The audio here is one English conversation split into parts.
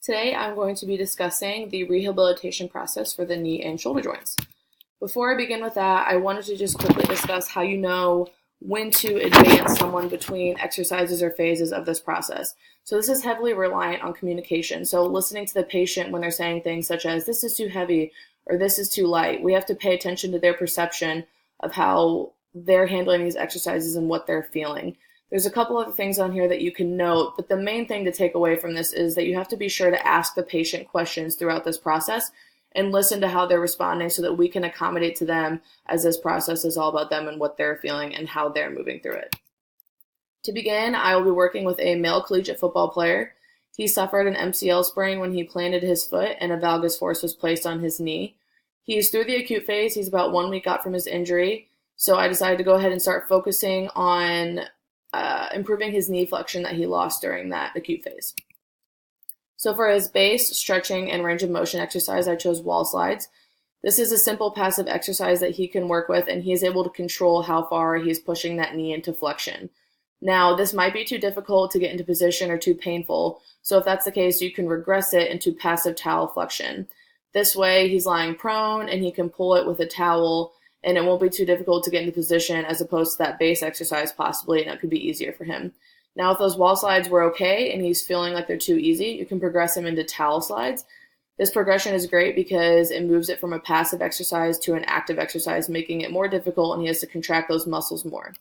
Today I'm going to be discussing the rehabilitation process for the knee and shoulder joints. Before I begin with that, I wanted to just quickly discuss how you know when to advance someone between exercises or phases of this process. So this is heavily reliant on communication. So listening to the patient when they're saying things such as, this is too heavy or this is too light. We have to pay attention to their perception of how they're handling these exercises and what they're feeling. There's a couple other things on here that you can note, but the main thing to take away from this is that you have to be sure to ask the patient questions throughout this process and listen to how they're responding so that we can accommodate to them, as this process is all about them and what they're feeling and how they're moving through it. To begin, I will be working with a male collegiate football player. He suffered an MCL sprain when he planted his foot and a valgus force was placed on his knee. He's through the acute phase. He's about 1 week out from his injury. So I decided to go ahead and start focusing on improving his knee flexion that he lost during that acute phase. So for his base, stretching, and range of motion exercise, I chose wall slides. This is a simple passive exercise that he can work with, and he is able to control how far he's pushing that knee into flexion. Now, this might be too difficult to get into position or too painful, so if that's the case, you can regress it into passive towel flexion. This way, he's lying prone, and he can pull it with a towel, and it won't be too difficult to get into position as opposed to that base exercise possibly, and it could be easier for him. Now, if those wall slides were okay and he's feeling like they're too easy, you can progress him into towel slides. This progression is great because it moves it from a passive exercise to an active exercise, making it more difficult and he has to contract those muscles more.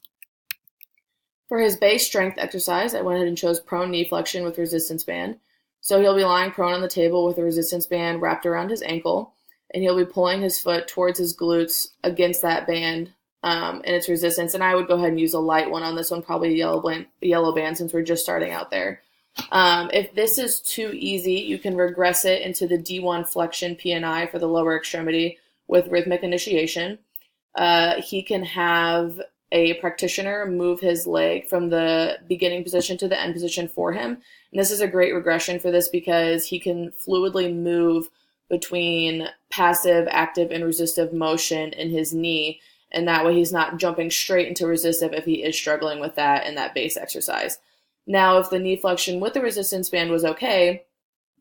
For his base strength exercise, I went ahead and chose prone knee flexion with resistance band. So he'll be lying prone on the table with a resistance band wrapped around his ankle, and he'll be pulling his foot towards his glutes against that band and its resistance. And I would go ahead and use a light one on this one, probably a yellow band since we're just starting out there. If this is too easy, you can regress it into the D1 flexion PNI for the lower extremity with rhythmic initiation. He can have a practitioner move his leg from the beginning position to the end position for him. And this is a great regression for this because he can fluidly move between passive, active, and resistive motion in his knee. And that way he's not jumping straight into resistive if he is struggling with that in that base exercise. Now, if the knee flexion with the resistance band was okay,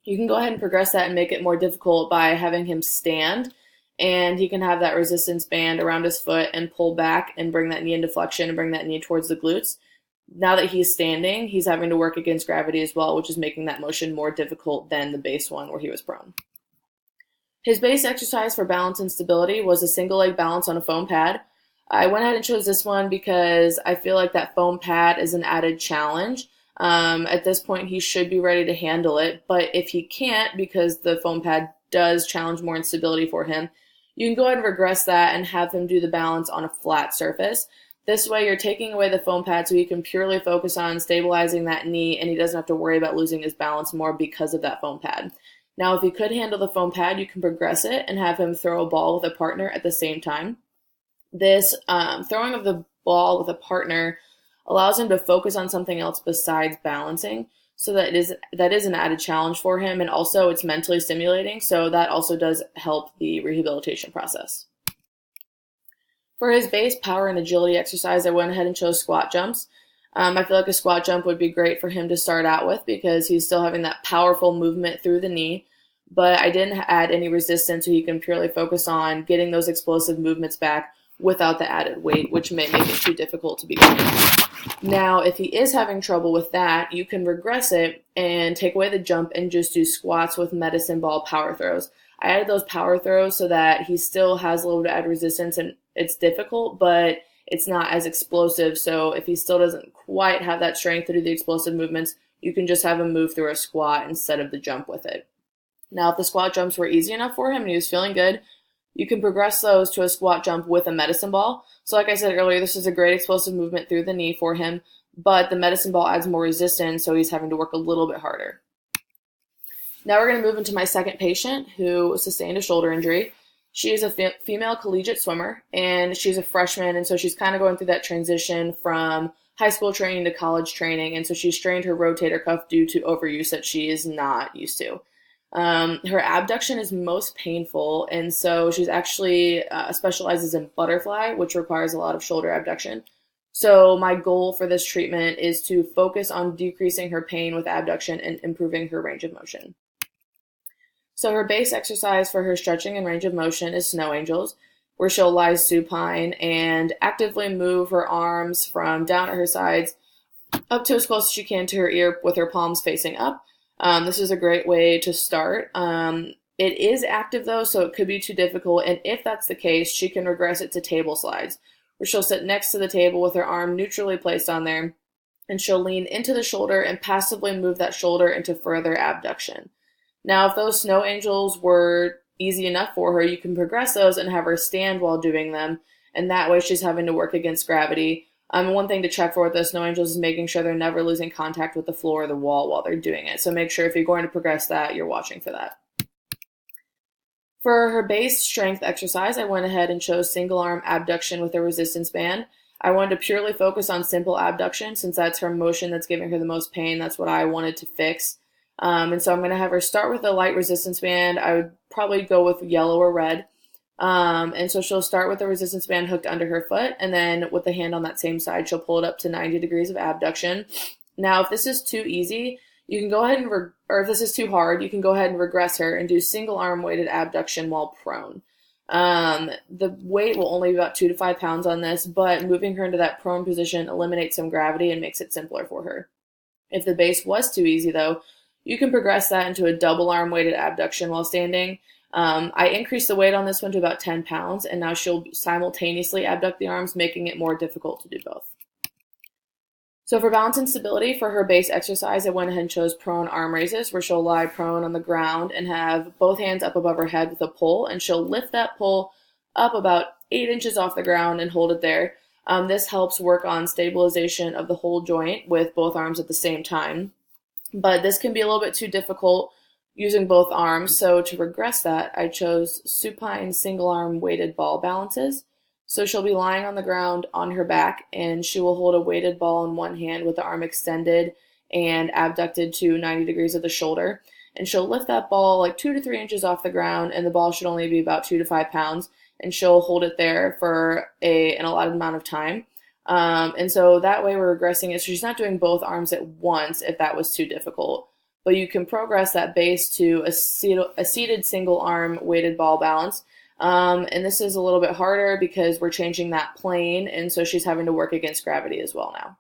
you can go ahead and progress that and make it more difficult by having him stand. And he can have that resistance band around his foot and pull back and bring that knee into flexion and bring that knee towards the glutes. Now that he's standing, he's having to work against gravity as well, which is making that motion more difficult than the base one where he was prone. His base exercise for balance and stability was a single leg balance on a foam pad. I went ahead and chose this one because I feel like that foam pad is an added challenge. At this point, he should be ready to handle it, but if he can't because the foam pad does challenge more instability for him, you can go ahead and regress that and have him do the balance on a flat surface. This way, you're taking away the foam pad so he can purely focus on stabilizing that knee and he doesn't have to worry about losing his balance more because of that foam pad. Now, if he could handle the foam pad, you can progress it and have him throw a ball with a partner at the same time. This throwing of the ball with a partner allows him to focus on something else besides balancing, so that is an added challenge for him, and also it's mentally stimulating, so that also does help the rehabilitation process. For his base power and agility exercise, I went ahead and chose squat jumps. I feel like a squat jump would be great for him to start out with because he's still having that powerful movement through the knee, but I didn't add any resistance so he can purely focus on getting those explosive movements back without the added weight, which may make it too difficult to begin with. Now, if he is having trouble with that, you can regress it and take away the jump and just do squats with medicine ball power throws. I added those power throws so that he still has a little bit of added resistance, and it's difficult, but it's not as explosive. So if he still doesn't quite have that strength to do the explosive movements, you can just have him move through a squat instead of the jump with it. Now, if the squat jumps were easy enough for him and he was feeling good, you can progress those to a squat jump with a medicine ball. So like I said earlier, this is a great explosive movement through the knee for him, but the medicine ball adds more resistance, so he's having to work a little bit harder. Now we're going to move into my second patient who sustained a shoulder injury. She is a female collegiate swimmer, and she's a freshman, and so she's kind of going through that transition from high school training to college training, and so she strained her rotator cuff due to overuse that she is not used to. Her abduction is most painful, and so she's actually specializes in butterfly, which requires a lot of shoulder abduction. So my goal for this treatment is to focus on decreasing her pain with abduction and improving her range of motion. So her base exercise for her stretching and range of motion is snow angels, where she'll lie supine and actively move her arms from down at her sides up to as close as she can to her ear with her palms facing up. This is a great way to start. It is active though, so it could be too difficult. And if that's the case, she can regress it to table slides, where she'll sit next to the table with her arm neutrally placed on there, and she'll lean into the shoulder and passively move that shoulder into further abduction. Now, if those snow angels were easy enough for her, you can progress those and have her stand while doing them, and that way she's having to work against gravity. One thing to check for with the snow angels is making sure they're never losing contact with the floor or the wall while they're doing it. So make sure if you're going to progress that, you're watching for that. For her base strength exercise, I went ahead and chose single arm abduction with a resistance band. I wanted to purely focus on simple abduction since that's her motion that's giving her the most pain. That's what I wanted to fix. And so I'm going to have her start with a light resistance band. I would probably go with yellow or red. And so she'll start with the resistance band hooked under her foot, and then with the hand on that same side, she'll pull it up to 90 degrees of abduction. Now, if this is too easy, you can go ahead and, or if this is too hard, you can go ahead and regress her and do single arm weighted abduction while prone. The weight will only be about 2 to 5 pounds on this, but moving her into that prone position eliminates some gravity and makes it simpler for her. If the base was too easy though, you can progress that into a double arm weighted abduction while standing. I increased the weight on this one to about 10 pounds, and now she'll simultaneously abduct the arms, making it more difficult to do both. So for balance and stability, for her base exercise, I went ahead and chose prone arm raises, where she'll lie prone on the ground and have both hands up above her head with a pull, and she'll lift that pull up about 8 inches off the ground and hold it there. This helps work on stabilization of the whole joint with both arms at the same time. But this can be a little bit too difficult using both arms, so to regress that, I chose supine single arm weighted ball balances. So she'll be lying on the ground on her back, and she will hold a weighted ball in one hand with the arm extended and abducted to 90 degrees of the shoulder. And she'll lift that ball like 2 to 3 inches off the ground, and the ball should only be about 2 to 5 pounds, and she'll hold it there for an allotted amount of time. And so that way we're regressing it. So she's not doing both arms at once if that was too difficult. But you can progress that base to a seated single arm weighted ball balance. And this is a little bit harder because we're changing that plane, and so she's having to work against gravity as well now.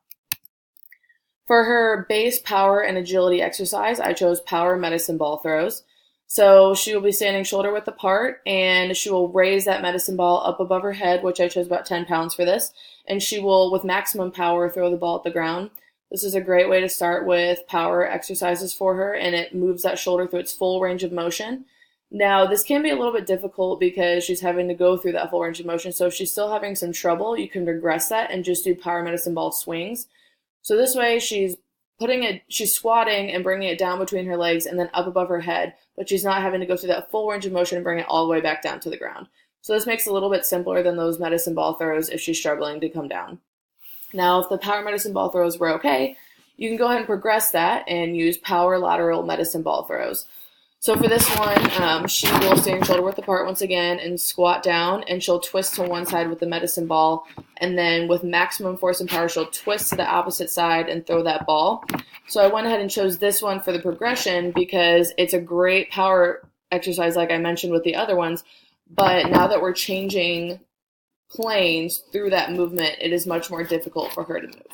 For her base power and agility exercise, I chose power medicine ball throws. So she will be standing shoulder width apart, and she will raise that medicine ball up above her head, which I chose about 10 pounds for this, and she will, with maximum power, throw the ball at the ground. This is a great way to start with power exercises for her, and it moves that shoulder through its full range of motion. Now, this can be a little bit difficult because she's having to go through that full range of motion, so if she's still having some trouble, you can regress that and just do power medicine ball swings. So this way, she's squatting and bringing it down between her legs and then up above her head, but she's not having to go through that full range of motion and bring it all the way back down to the ground. So this makes it a little bit simpler than those medicine ball throws if she's struggling to come down. Now, if the power medicine ball throws were okay, you can go ahead and progress that and use power lateral medicine ball throws. So for this one, she will stand shoulder width apart once again and squat down, and she'll twist to one side with the medicine ball, and then with maximum force and power, she'll twist to the opposite side and throw that ball. So I went ahead and chose this one for the progression because it's a great power exercise like I mentioned with the other ones, but now that we're changing planes through that movement, it is much more difficult for her to move.